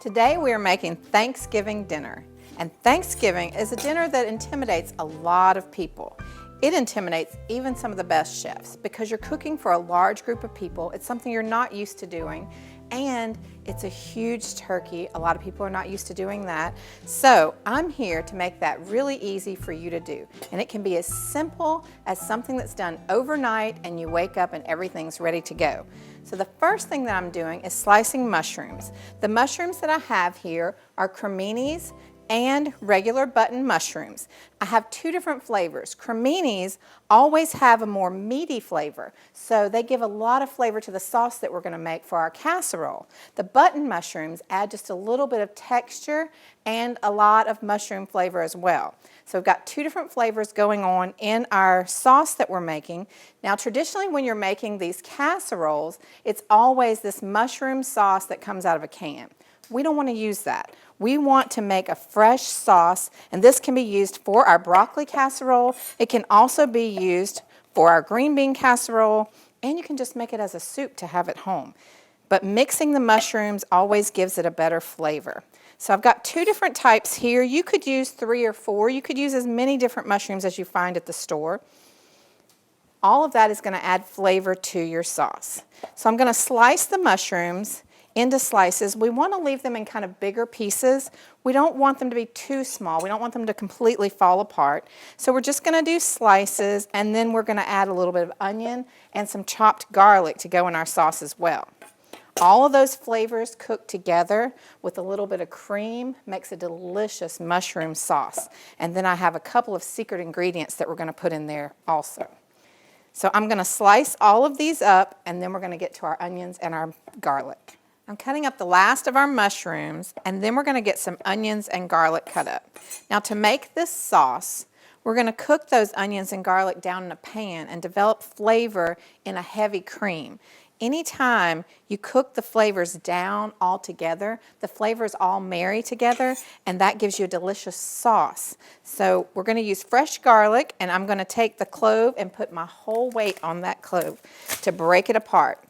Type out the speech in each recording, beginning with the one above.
Today we are making Thanksgiving dinner. And Thanksgiving is a dinner that intimidates a lot of people. It intimidates even some of the best chefs because you're cooking for a large group of people. It's something you're not used to doing, and it's a huge turkey. A lot of people are not used to doing that. So I'm here to make that really easy for you to do. And it can be as simple as something that's done overnight and you wake up and everything's ready to go. So the first thing that I'm doing is slicing mushrooms. The mushrooms that I have here are creminis and regular button mushrooms. I have two different flavors. Creminis always have a more meaty flavor, so they give a lot of flavor to the sauce that we're going to make for our casserole. The button mushrooms add just a little bit of texture and a lot of mushroom flavor as well. So we've got two different flavors going on in our sauce that we're making. Now traditionally when you're making these casseroles, it's always this mushroom sauce that comes out of a can. We don't want to use that. We want to make a fresh sauce, and this can be used for our broccoli casserole. It can also be used for our green bean casserole, and you can just make it as a soup to have at home. But mixing the mushrooms always gives it a better flavor. So I've got two different types here. You could use 3 or 4. You could use as many different mushrooms as you find at the store. All of that is going to add flavor to your sauce. So I'm going to slice the mushrooms into slices. We want to leave them in kind of bigger pieces. We don't want them to be too small. We don't want them to completely fall apart. So we're just going to do slices, and then we're going to add a little bit of onion and some chopped garlic to go in our sauce as well. All of those flavors cooked together with a little bit of cream makes a delicious mushroom sauce. And then I have a couple of secret ingredients that we're going to put in there also. So I'm going to slice all of these up, and then we're going to get to our onions and our garlic. I'm cutting up the last of our mushrooms, and then we're going to get some onions and garlic cut up. Now to make this sauce, we're going to cook those onions and garlic down in a pan and develop flavor in a heavy cream. Anytime you cook the flavors down all together, the flavors all marry together, and that gives you a delicious sauce. So we're going to use fresh garlic, and I'm going to take the clove and put my whole weight on that clove to break it apart.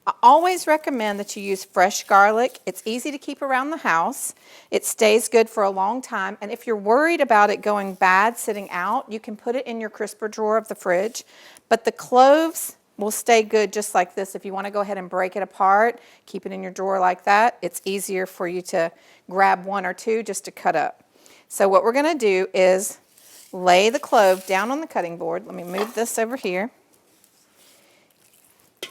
I always recommend that you use fresh garlic. It's easy to keep around the house. It stays good for a long time. And if you're worried about it going bad sitting out, you can put it in your crisper drawer of the fridge. But the cloves will stay good just like this. If you want to go ahead and break it apart, keep it in your drawer like that. It's easier for you to grab 1 or 2 just to cut up. So what we're going to do is lay the clove down on the cutting board. Let me move this over here.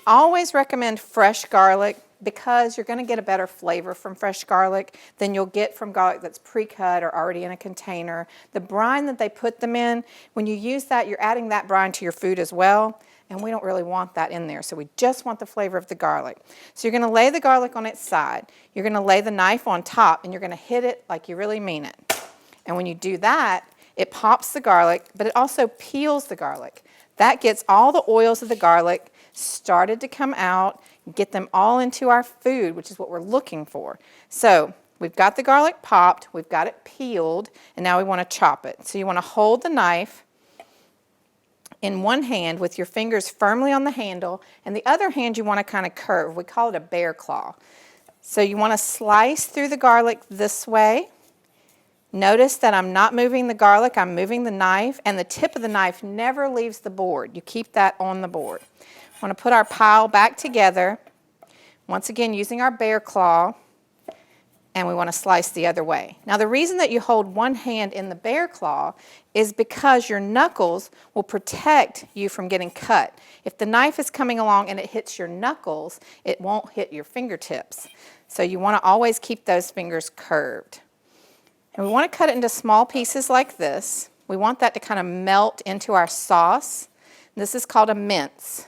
Always recommend fresh garlic because you're going to get a better flavor from fresh garlic than you'll get from garlic that's pre-cut or already in a container. The brine that they put them in, when you use that, you're adding that brine to your food as well, and we don't really want that in there, so we just want the flavor of the garlic. So you're going to lay the garlic on its side. You're going to lay the knife on top, and you're going to hit it like you really mean it. And when you do that, it pops the garlic, but it also peels the garlic. That gets all the oils of the garlic started to come out, get them all into our food, which is what we're looking for. So we've got the garlic popped, we've got it peeled, and now we want to chop it. So you want to hold the knife in one hand with your fingers firmly on the handle, and the other hand you want to kind of curve. We call it a bear claw. So you want to slice through the garlic this way. Notice that I'm not moving the garlic, I'm moving the knife, and the tip of the knife never leaves the board. You keep that on the board. I want to put our pile back together, once again using our bear claw, and we want to slice the other way. Now the reason that you hold one hand in the bear claw is because your knuckles will protect you from getting cut. If the knife is coming along and it hits your knuckles, it won't hit your fingertips. So you want to always keep those fingers curved. And we want to cut it into small pieces like this. We want that to kind of melt into our sauce. This is called a mince.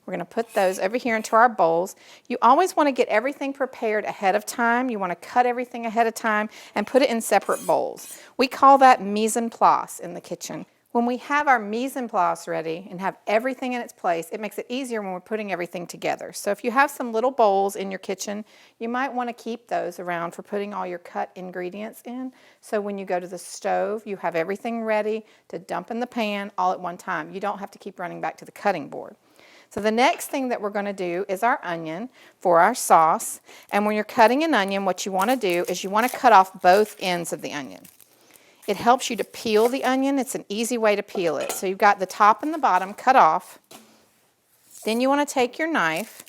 We're going to put those over here into our bowls. You always want to get everything prepared ahead of time. You want to cut everything ahead of time and put it in separate bowls. We call that mise en place in the kitchen. When we have our mise en place ready and have everything in its place, it makes it easier when we're putting everything together. So if you have some little bowls in your kitchen, you might want to keep those around for putting all your cut ingredients in. So when you go to the stove, you have everything ready to dump in the pan all at one time. You don't have to keep running back to the cutting board. So the next thing that we're going to do is our onion for our sauce. And when you're cutting an onion, what you want to do is you want to cut off both ends of the onion. It helps you to peel the onion. It's an easy way to peel it. So you've got the top and the bottom cut off. Then you want to take your knife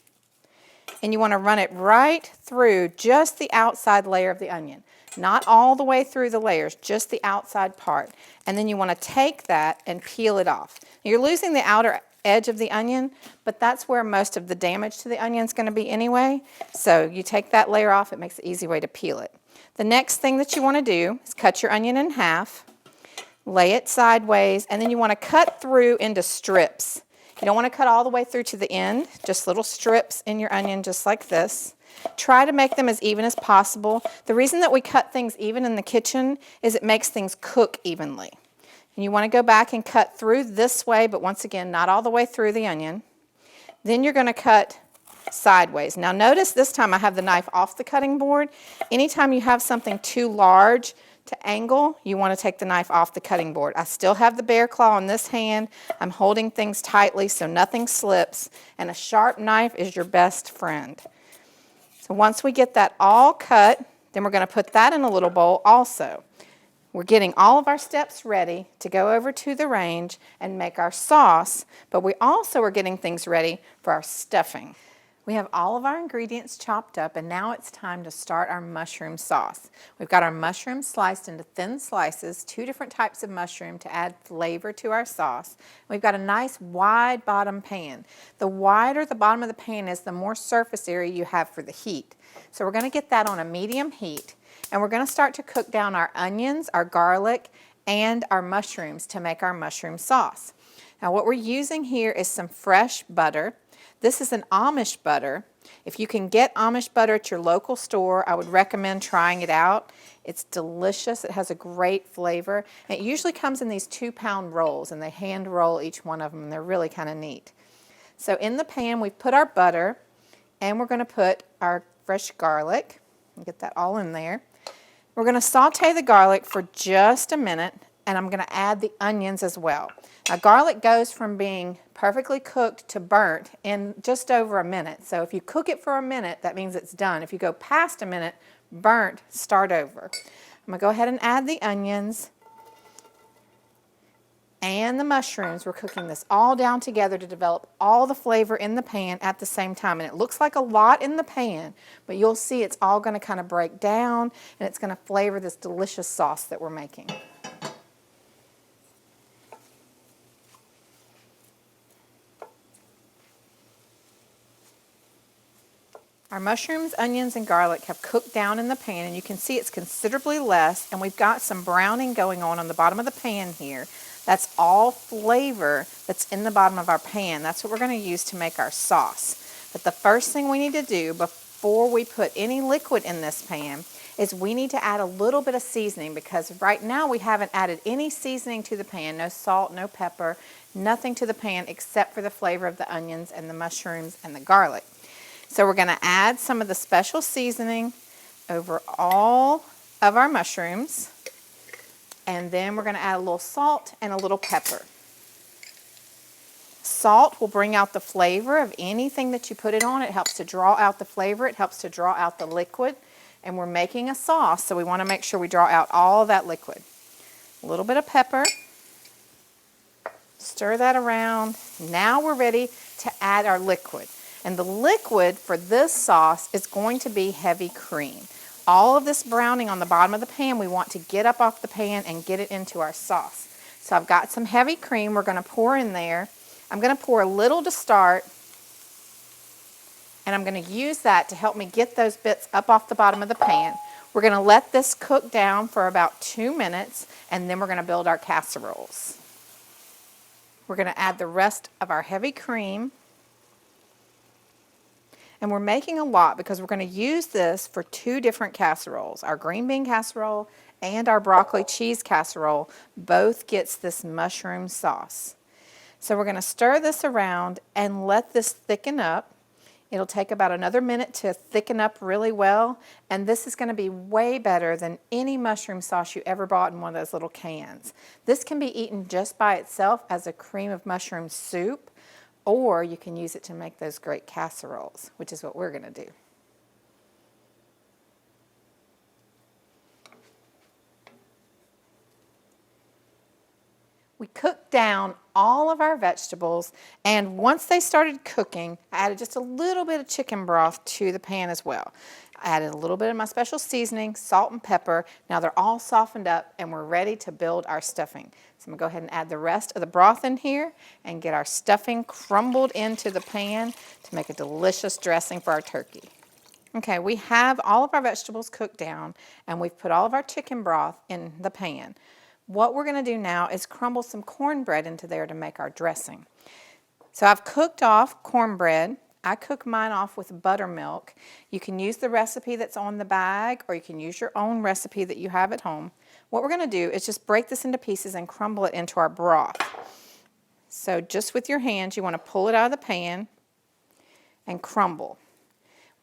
and you want to run it right through just the outside layer of the onion. Not all the way through the layers, just the outside part. And then you want to take that and peel it off. You're losing the outer edge of the onion, but that's where most of the damage to the onion is going to be anyway. So you take that layer off, it makes an easy way to peel it. The next thing that you want to do is cut your onion in half, lay it sideways, and then you want to cut through into strips. You don't want to cut all the way through to the end, just little strips in your onion just like this. Try to make them as even as possible. The reason that we cut things even in the kitchen is it makes things cook evenly. And you want to go back and cut through this way, but once again, not all the way through the onion. Then you're going to cut sideways. Now notice this time I have the knife off the cutting board. Anytime you have something too large to angle, you want to take the knife off the cutting board. I still have the bear claw in this hand. I'm holding things tightly so nothing slips, and a sharp knife is your best friend. So once we get that all cut, then we're going to put that in a little bowl also. We're getting all of our steps ready to go over to the range and make our sauce, but we also are getting things ready for our stuffing. We have all of our ingredients chopped up, and now it's time to start our mushroom sauce. We've got our mushrooms sliced into thin slices, 2 different types of mushroom to add flavor to our sauce. We've got a nice wide bottom pan. The wider the bottom of the pan is, the more surface area you have for the heat. So we're going to get that on a medium heat, and we're going to start to cook down our onions, our garlic, and our mushrooms to make our mushroom sauce. Now what we're using here is some fresh butter. This is an Amish butter. If you can get Amish butter at your local store, I would recommend trying it out. It's delicious. It has a great flavor. And it usually comes in these 2-pound rolls, and they hand roll each one of them, and they're really kind of neat. So in the pan, we've put our butter, and we're going to put our fresh garlic. Get that all in there. We're going to saute the garlic for just a minute, and I'm going to add the onions as well. Now garlic goes from being perfectly cooked to burnt in just over a minute. So if you cook it for a minute, that means it's done. If you go past a minute, burnt, start over. I'm going to go ahead and add the onions and the mushrooms. We're cooking this all down together to develop all the flavor in the pan at the same time. And it looks like a lot in the pan, but you'll see it's all going to kind of break down, and it's going to flavor this delicious sauce that we're making. Our mushrooms, onions, and garlic have cooked down in the pan, and you can see it's considerably less, and we've got some browning going on the bottom of the pan here. That's all flavor that's in the bottom of our pan. That's what we're going to use to make our sauce. But the first thing we need to do before we put any liquid in this pan is we need to add a little bit of seasoning, because right now we haven't added any seasoning to the pan, no salt, no pepper, nothing to the pan except for the flavor of the onions and the mushrooms and the garlic. So we're going to add some of the special seasoning over all of our mushrooms, and then we're going to add a little salt and a little pepper. Salt will bring out the flavor of anything that you put it on. It helps to draw out the flavor. It helps to draw out the liquid. And we're making a sauce, so we want to make sure we draw out all of that liquid. A little bit of pepper. Stir that around. Now we're ready to add our liquid. And the liquid for this sauce is going to be heavy cream. All of this browning on the bottom of the pan, we want to get up off the pan and get it into our sauce. So I've got some heavy cream we're going to pour in there. I'm going to pour a little to start, and I'm going to use that to help me get those bits up off the bottom of the pan. We're going to let this cook down for about 2 minutes, and then we're going to build our casseroles. We're going to add the rest of our heavy cream. And we're making a lot because we're going to use this for 2 different casseroles. Our green bean casserole and our broccoli cheese casserole both gets this mushroom sauce. So we're going to stir this around and let this thicken up. It'll take about another minute to thicken up really well, and this is going to be way better than any mushroom sauce you ever bought in one of those little cans. This can be eaten just by itself as a cream of mushroom soup, or you can use it to make those great casseroles, which is what we're going to do. We cooked down all of our vegetables, and once they started cooking, I added just a little bit of chicken broth to the pan as well. I added a little bit of my special seasoning, salt and pepper. Now they're all softened up and we're ready to build our stuffing. So I'm going to go ahead and add the rest of the broth in here and get our stuffing crumbled into the pan to make a delicious dressing for our turkey. Okay, we have all of our vegetables cooked down and we've put all of our chicken broth in the pan. What we're going to do now is crumble some cornbread into there to make our dressing. So I've cooked off cornbread. I cook mine off with buttermilk. You can use the recipe that's on the bag, or you can use your own recipe that you have at home. What we're going to do is just break this into pieces and crumble it into our broth. So just with your hands, you want to pull it out of the pan and crumble.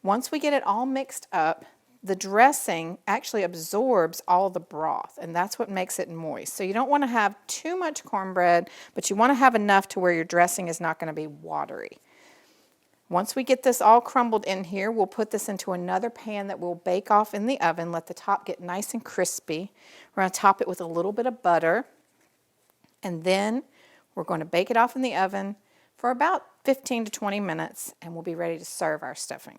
Once we get it all mixed up, the dressing actually absorbs all the broth, and that's what makes it moist. So you don't want to have too much cornbread, but you want to have enough to where your dressing is not going to be watery. Once we get this all crumbled in here, we'll put this into another pan that we'll bake off in the oven, let the top get nice and crispy. We're going to top it with a little bit of butter, and then we're going to bake it off in the oven for about 15 to 20 minutes, and we'll be ready to serve our stuffing.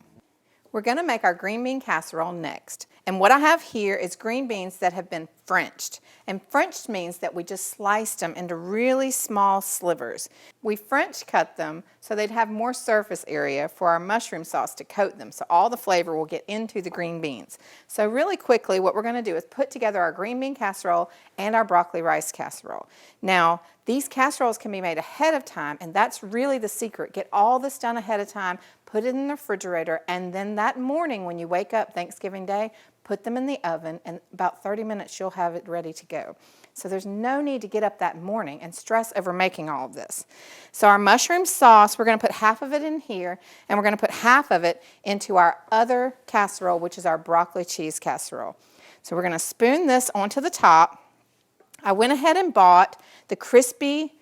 We're going to make our green bean casserole next. And what I have here is green beans that have been Frenched. And Frenched means that we just sliced them into really small slivers. We French cut them so they'd have more surface area for our mushroom sauce to coat them, so all the flavor will get into the green beans. So really quickly, what we're going to do is put together our green bean casserole and our broccoli rice casserole. Now, these casseroles can be made ahead of time, and that's really the secret. Get all this done ahead of time, put it in the refrigerator, and then that morning when you wake up Thanksgiving Day, put them in the oven, and about 30 minutes you'll have it ready to go. So there's no need to get up that morning and stress over making all of this. So our mushroom sauce, we're going to put half of it in here, and we're going to put half of it into our other casserole, which is our broccoli cheese casserole. So we're going to spoon this onto the top. I went ahead and bought the crispy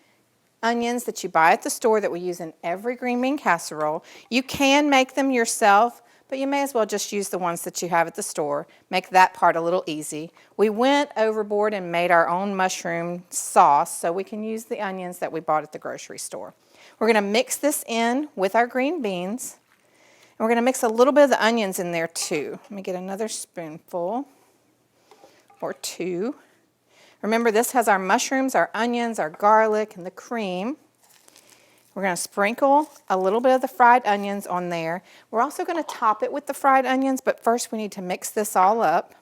onions that you buy at the store that we use in every green bean casserole. You can make them yourself, but you may as well just use the ones that you have at the store. Make that part a little easy. We went overboard and made our own mushroom sauce, so we can use the onions that we bought at the grocery store. We're going to mix this in with our green beans, and we're going to mix a little bit of the onions in there too. Let me get another spoonful or two. Remember, this has our mushrooms, our onions, our garlic, and the cream. We're going to sprinkle a little bit of the fried onions on there. We're also going to top it with the fried onions, but first we need to mix this all up.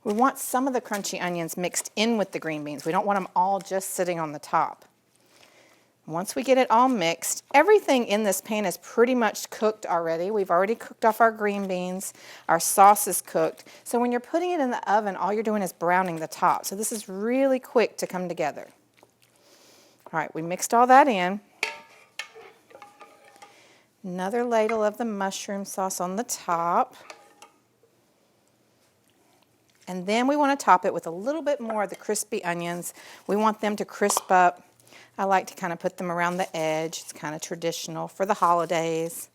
We want some of the crunchy onions mixed in with the green beans. We don't want them all just sitting on the top. Once we get it all mixed, everything in this pan is pretty much cooked already. We've already cooked off our green beans. Our sauce is cooked. So when you're putting it in the oven, all you're doing is browning the top. So this is really quick to come together. All right, we mixed all that in. Another ladle of the mushroom sauce on the top. And then we want to top it with a little bit more of the crispy onions. We want them to crisp up. I like to kind of put them around the edge. It's kind of traditional for the holidays.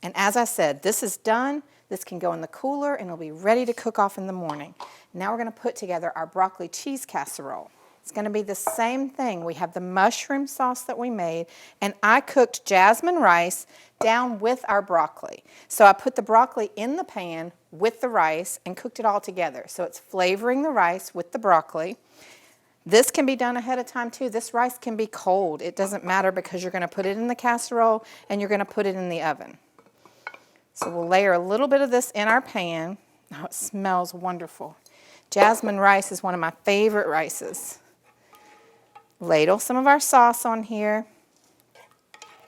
And as I said, this is done. This can go in the cooler and it'll be ready to cook off in the morning. Now we're going to put together our broccoli cheese casserole. It's going to be the same thing. We have the mushroom sauce that we made, and I cooked jasmine rice down with our broccoli. So I put the broccoli in the pan with the rice and cooked it all together. So it's flavoring the rice with the broccoli. This can be done ahead of time too. This rice can be cold. It doesn't matter because you're going to put it in the casserole and you're going to put it in the oven. So we'll layer a little bit of this in our pan. Oh, it smells wonderful. Jasmine rice is one of my favorite rices. Ladle some of our sauce on here.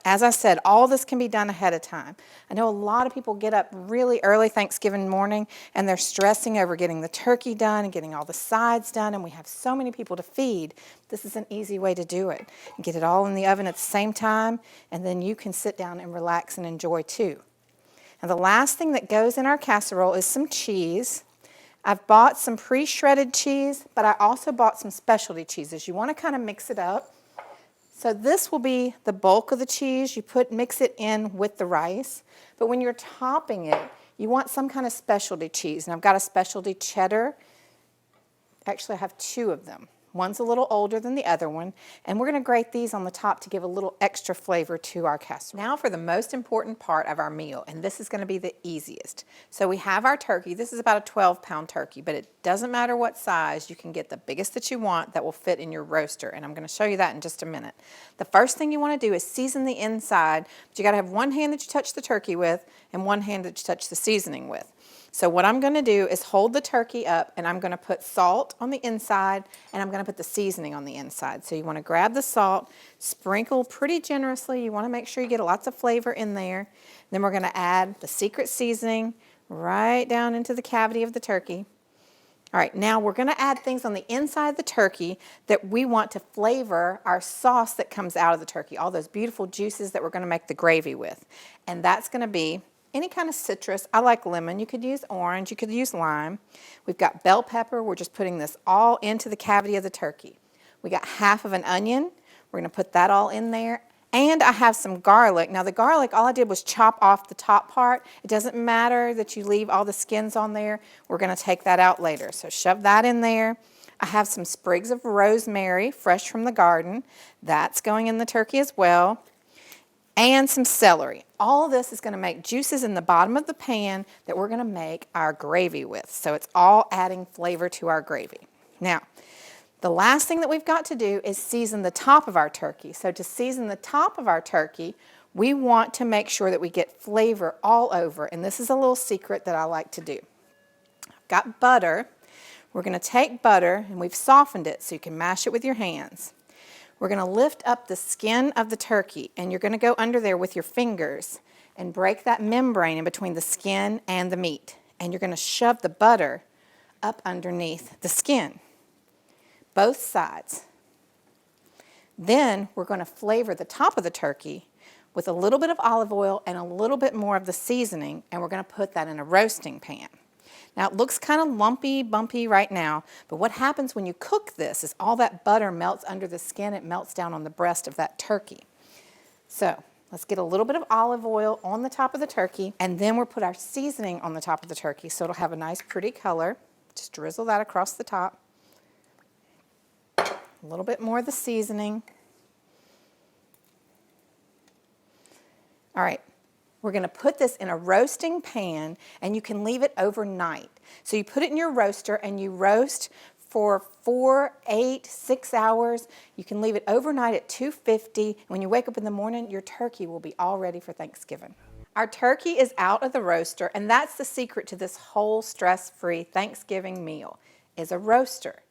As I said, all this can be done ahead of time. I know a lot of people get up really early Thanksgiving morning and they're stressing over getting the turkey done and getting all the sides done, and we have so many people to feed. This is an easy way to do it. Get it all in the oven at the same time, and then you can sit down and relax and enjoy too. Now the last thing that goes in our casserole is some cheese. I've bought some pre-shredded cheese, but I also bought some specialty cheeses. You want to kind of mix it up. So this will be the bulk of the cheese. You mix it in with the rice. But when you're topping it, you want some kind of specialty cheese. And I've got a specialty cheddar. Actually, I have two of them. One's a little older than the other one, and we're going to grate these on the top to give a little extra flavor to our casserole. Now for the most important part of our meal, and this is going to be the easiest. So we have our turkey. This is about a 12-pound turkey, but it doesn't matter what size. You can get the biggest that you want that will fit in your roaster, and I'm going to show you that in just a minute. The first thing you want to do is season the inside, but you got to have one hand that you touch the turkey with and one hand that you touch the seasoning with. So what I'm going to do is hold the turkey up, and I'm going to put salt on the inside, and I'm going to put the seasoning on the inside. So you want to grab the salt, sprinkle pretty generously. You want to make sure you get lots of flavor in there. Then we're going to add the secret seasoning right down into the cavity of the turkey. All right, now we're going to add things on the inside of the turkey that we want to flavor our sauce that comes out of the turkey, all those beautiful juices that we're going to make the gravy with. And that's going to be any kind of citrus. I like lemon. You could use orange. You could use lime. We've got bell pepper. We're just putting this all into the cavity of the turkey. We got half of an onion. We're going to put that all in there. And I have some garlic. Now the garlic, all I did was chop off the top part. It doesn't matter that you leave all the skins on there. We're going to take that out later. So shove that in there. I have some sprigs of rosemary, fresh from the garden. That's going in the turkey as well. And some celery. All of this is going to make juices in the bottom of the pan that we're going to make our gravy with. So it's all adding flavor to our gravy. Now, the last thing that we've got to do is season the top of our turkey. So to season the top of our turkey, we want to make sure that we get flavor all over. And this is a little secret that I like to do. I've got butter. We're going to take butter, and we've softened it so you can mash it with your hands. We're going to lift up the skin of the turkey, and you're going to go under there with your fingers and break that membrane in between the skin and the meat. And you're going to shove the butter up underneath the skin, both sides. Then we're going to flavor the top of the turkey with a little bit of olive oil and a little bit more of the seasoning, and we're going to put that in a roasting pan. Now, it looks kind of lumpy, bumpy right now, but what happens when you cook this is all that butter melts under the skin. It melts down on the breast of that turkey. So let's get a little bit of olive oil on the top of the turkey, and then we'll put our seasoning on the top of the turkey so it'll have a nice, pretty color. Just drizzle that across the top. A little bit more of the seasoning. All right. We're going to put this in a roasting pan, and you can leave it overnight. So you put it in your roaster, and you roast for 4, 8, 6 hours. You can leave it overnight at 250. When you wake up in the morning, your turkey will be all ready for Thanksgiving. Our turkey is out of the roaster, and that's the secret to this whole stress-free Thanksgiving meal, is a roaster.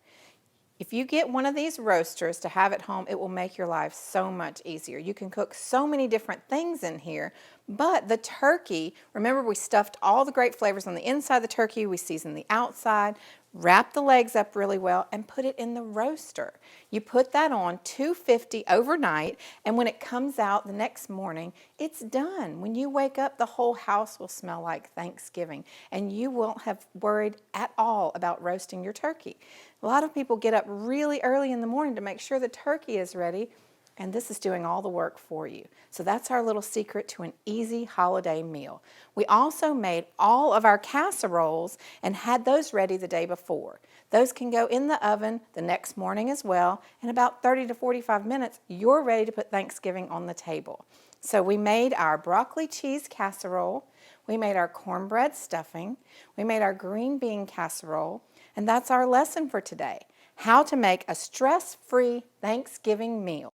If you get one of these roasters to have at home, it will make your life so much easier. You can cook so many different things in here, but the turkey, remember we stuffed all the great flavors on the inside of the turkey, we seasoned the outside, wrap the legs up really well, and put it in the roaster. You put that on 250 overnight, and when it comes out the next morning, it's done. When you wake up, the whole house will smell like Thanksgiving, and you won't have worried at all about roasting your turkey. A lot of people get up really early in the morning to make sure the turkey is ready, and this is doing all the work for you. So that's our little secret to an easy holiday meal. We also made all of our casseroles and had those ready the day before. Those can go in the oven the next morning as well. In about 30 to 45 minutes, you're ready to put Thanksgiving on the table. So we made our broccoli cheese casserole. We made our cornbread stuffing. We made our green bean casserole. And that's our lesson for today, how to make a stress-free Thanksgiving meal.